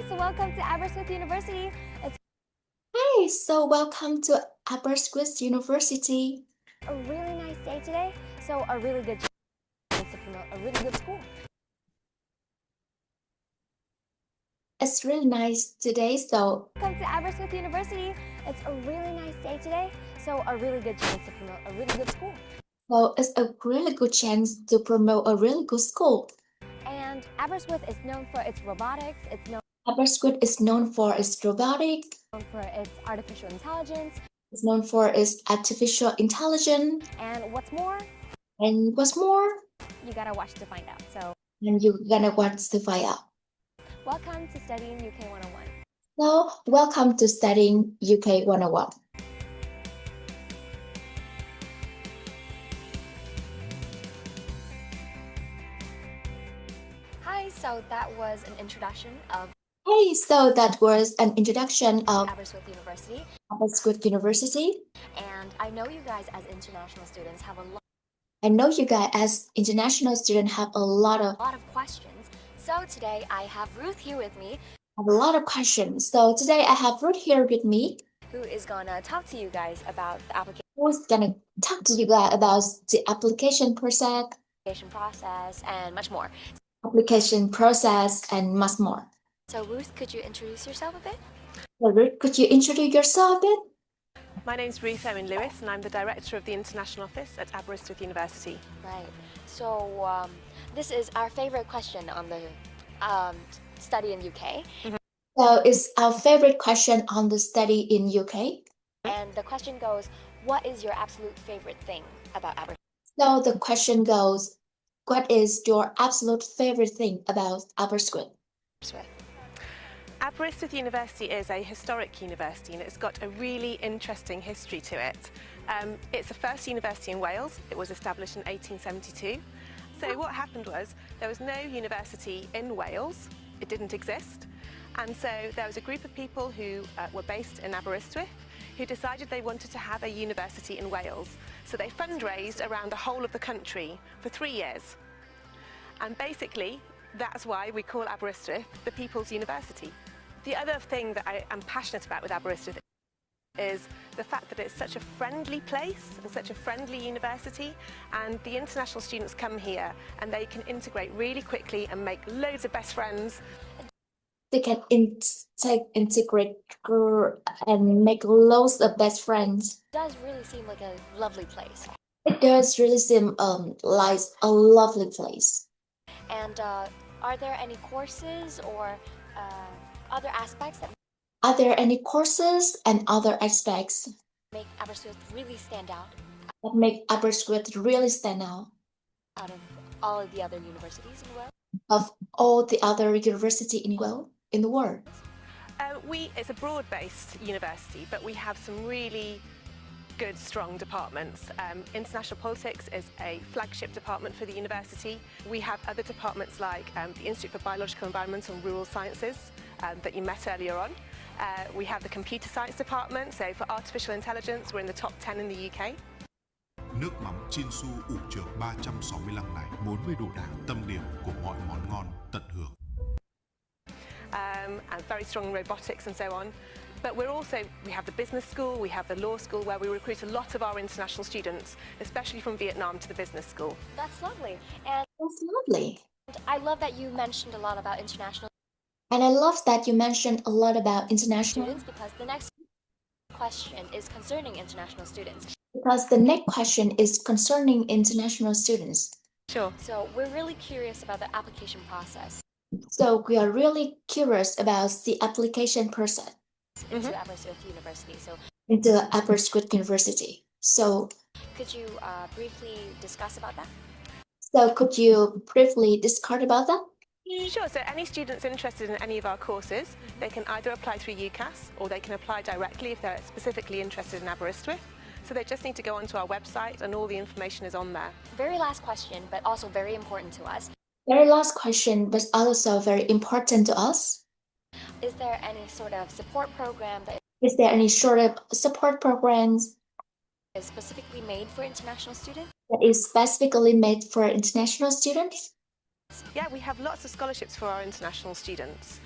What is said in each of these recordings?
so welcome to Aberystwyth University. Hey, so welcome to Aberystwyth University. A really nice day today, so a really good chance to promote a really good school. It's really nice today, so Welcome to Aberystwyth University. It's a really nice day today, so a really good chance to promote a really good school. it's a really good chance to promote a really good school. And Aberystwyth is known for its robotics, Aberystwyth is known for its robotic, known for its artificial intelligence, it's known for its artificial intelligence, and what's more, and what's more, you gotta watch to find out. So, and you're gonna want to find out. welcome to studying UK 101. So, welcome to studying UK 101. Hi, so that was an introduction of Hey, so that was an introduction of Aberystwyth University. Aberystwyth University. And I know you guys as international students have a I know you guys as international students have a lot of questions. So today I have Ruth here with me, questions. So today I have Ruth here with me, who is gonna talk to you guys about the who's gonna talk to you guys about the application process, and much more. and much more. So Ruth, could you introduce yourself a bit? So Ruth, could you introduce yourself a bit? My name's Ruth Owen Lewis and I'm the Director of the International Office at Aberystwyth University. Right. So this is our favorite question on the study in UK. So it's our favorite question on the study in UK. And the question goes, what is your absolute favorite thing about Aberystwyth? So the question goes, what is your absolute favorite thing about Aberystwyth? Aberystwyth University is a historic university and it's got a really interesting history to it. It's the first university in Wales. It was established in 1872. So what happened was there was no university in Wales. It didn't exist. And so there was a group of people who were based in Aberystwyth who decided they wanted to have a university in Wales. So they fundraised around the whole of the country for 3 years. And basically, that's why we call Aberystwyth the People's University. The other thing that I am passionate about with Aberystwyth is the fact that it's such a friendly place and such a friendly university, and the international students come here and they can integrate really quickly and make loads of best friends. They can integrate and make loads of best friends. It does really seem like a lovely place. It does really seem like a lovely place. And are there any courses or other aspects that Are there any courses and other aspects make Aberystwyth really stand out that make Aberystwyth really stand out of all of the other universities in the world? of all the other universities in the world? It's a broad-based university, but we have some really good, strong departments. International Politics is a flagship department for the university. We have other departments like the Institute for Biological, Environmental and Rural Sciences that you met earlier on. We have the Computer Science department, so for artificial intelligence, we're in the top 10 in the UK. Nước mắm Chinsu ủ trượt 365 ngày, 40 độ đạm, tâm điểm của mọi món ngon, tận hưởng. And very strong robotics and so on. But we have the business school, we have the law school where we recruit a lot of our international students, especially from Vietnam to the business school. That's lovely. And That's lovely. I love that you mentioned a lot about international And I love that you mentioned a lot about international students, because the next question is concerning international students. Sure. So we're really curious about the application process So we are really curious about the application process into Aberystwyth University. So into Aberystwyth University. So could you briefly discuss about that? could you briefly discuss about that? Sure, so any students interested in any of our courses, they can either apply through UCAS or they can apply directly if they're specifically interested in Aberystwyth. So they just need to go onto our website and all the information is on there. Very last question, but also very important to us. Very last question, but also very important to us. Is there any sort of support program that Is there any sort of support programs is specifically made for international students? Yeah, we have lots of scholarships for our international students.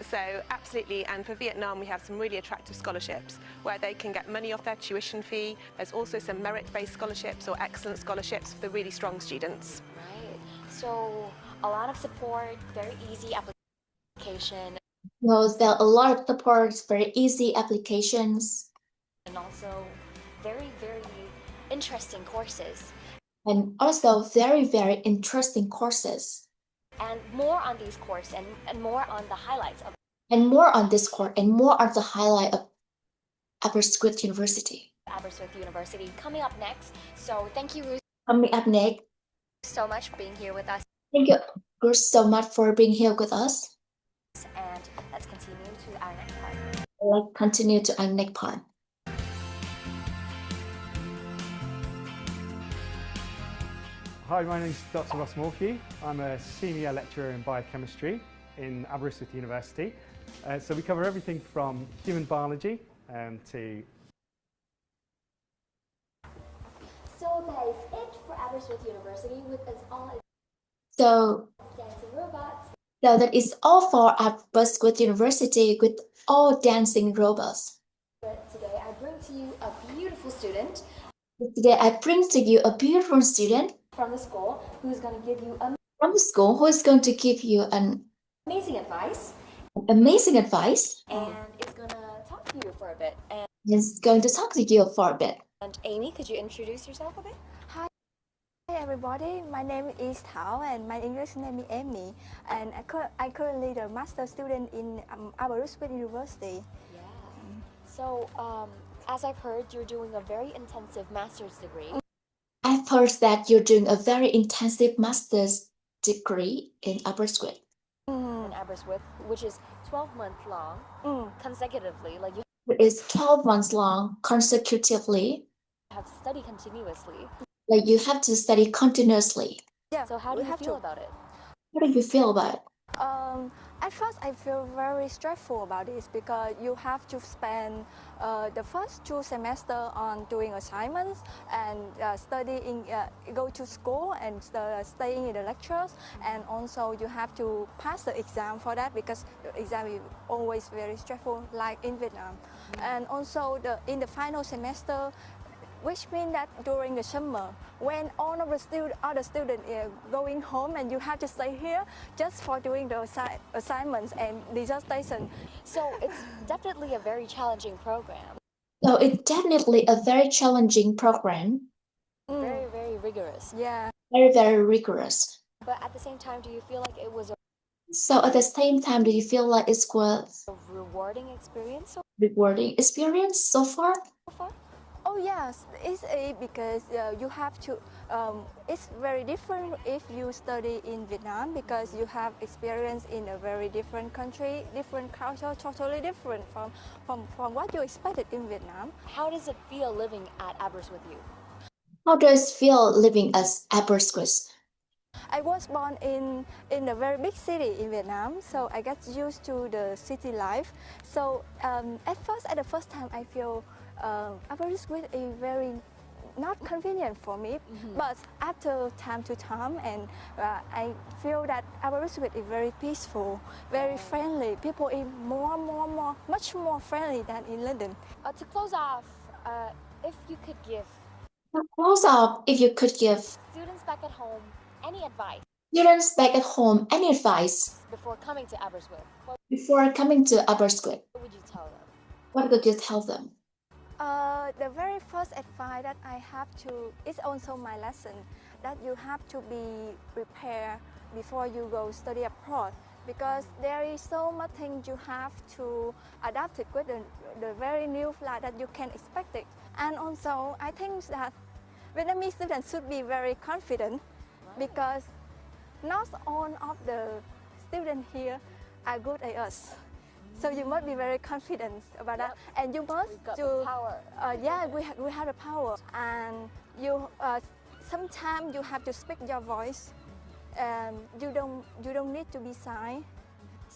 So absolutely, and for Vietnam we have some really attractive scholarships where they can get money off their tuition fee. There's also some merit-based scholarships or excellent scholarships for the really strong students. Right. So a lot of support, very easy application, Well, there are a lot of supports, very easy applications, and also very, very interesting courses. and also very, very interesting courses. And more on these courses and more on the highlights of And more on this course and more on the highlight of Aberystwyth University. Aberystwyth University coming up next. So thank you, Ruth, Coming up next, so much for being here with us. thank you Ruth, so much for being here with us. And let's continue to our next part. Let's continue to our next part. Hi, my name is Dr. Ross Morphew. I'm a senior lecturer in biochemistry in Aberystwyth University. So we cover everything from human biology to... So that is it for Aberystwyth University with us all So dancing robots. that is all for Aberystwyth University with all dancing robots. But today I bring to you a beautiful student Today I bring to you a beautiful student from the school who's going to give you from the school who is going to give you an amazing advice amazing advice and is going to talk to you for a bit. And is going to talk to you for a bit. Amy, could you introduce yourself a bit? Hi everybody, my name is Thảo and my English name is Amy, and I currently the master student in Aberystwyth University. Yeah. So, as I've heard, you're doing a very intensive master's degree. I've heard that you're doing a very intensive master's degree in Aberystwyth. In Aberystwyth, which is 12 months long consecutively. Like you It is 12 months long consecutively. have to study continuously. Like you have to study continuously. Yeah, So how do we you have feel to. about it? How do you feel about it? At first, I feel very stressful about this because you have to spend the first 2 semesters on doing assignments and studying, go to school and staying in the lectures, and also you have to pass the exam for that because the exam is always very stressful, like in Vietnam. And also in the final semester, which means that during the summer, when all of the other students are going home and you have to stay here just for doing the assignments and dissertation. So it's definitely a very challenging program. So it's definitely a very challenging program, Very, very rigorous. Yeah. very, very rigorous. But at the same time, do you feel like it was a So at the same time, do you feel like it was rewarding experience so rewarding experience so far? far? Oh yes, it's because you have to. It's very different if you study in Vietnam because you have experience in a very different country, different culture, totally different from what you expected in Vietnam. How does it feel living at Aberystwyth U? How does it feel living as Aberystwyth? I was born in a very big city in Vietnam, so I got used to the city life. So at the first time, I feel Aberystwyth is very not convenient for me. But after time to time, and I feel that Aberystwyth is very peaceful, very friendly. People are much more friendly than in London. To close off, if you could give To close up, if you could give students back at home any advice students back at home any advice before coming to Aberystwyth, what before coming to Aberystwyth, would you tell them? what would you tell them? The very first advice that I have to, it's also my lesson, that you have to be prepared before you go study abroad, because there is so much things you have to adapt it with the very new life that you can expect it. And also, I think that Vietnamese students should be very confident because not all of the students here are good at us. So you must be very confident about that, and you must We've got the power. yeah, we have the power, and you sometimes you have to speak your voice. You don't need to be shy.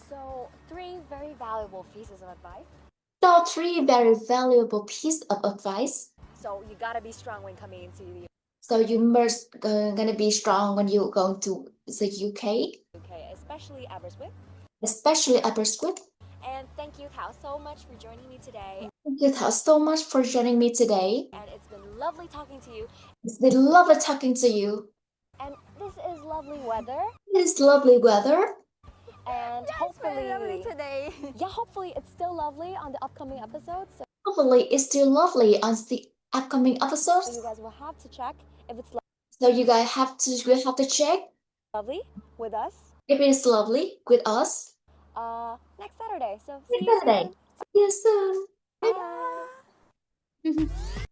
So 3 very valuable pieces of advice. So 3 very valuable pieces of advice. So you gotta be strong when coming into the So you must gonna be strong when you go to the UK, UK, especially Aberystwyth. especially Aberystwyth. And thank you, Thao, so much for joining me today. Thank you, Thao, so much for joining me today. And it's been lovely talking to you. It's been lovely talking to you. And this is lovely weather. It's lovely weather. And Very hopefully, lovely today. yeah, hopefully it's still lovely on the upcoming episodes. So Hopefully, it's still lovely on the upcoming you episodes. guys will have to check if it's So you guys have to check lovely with us if it's lovely with us. next Saturday. So Next see you Saturday. soon. See you soon. Bye.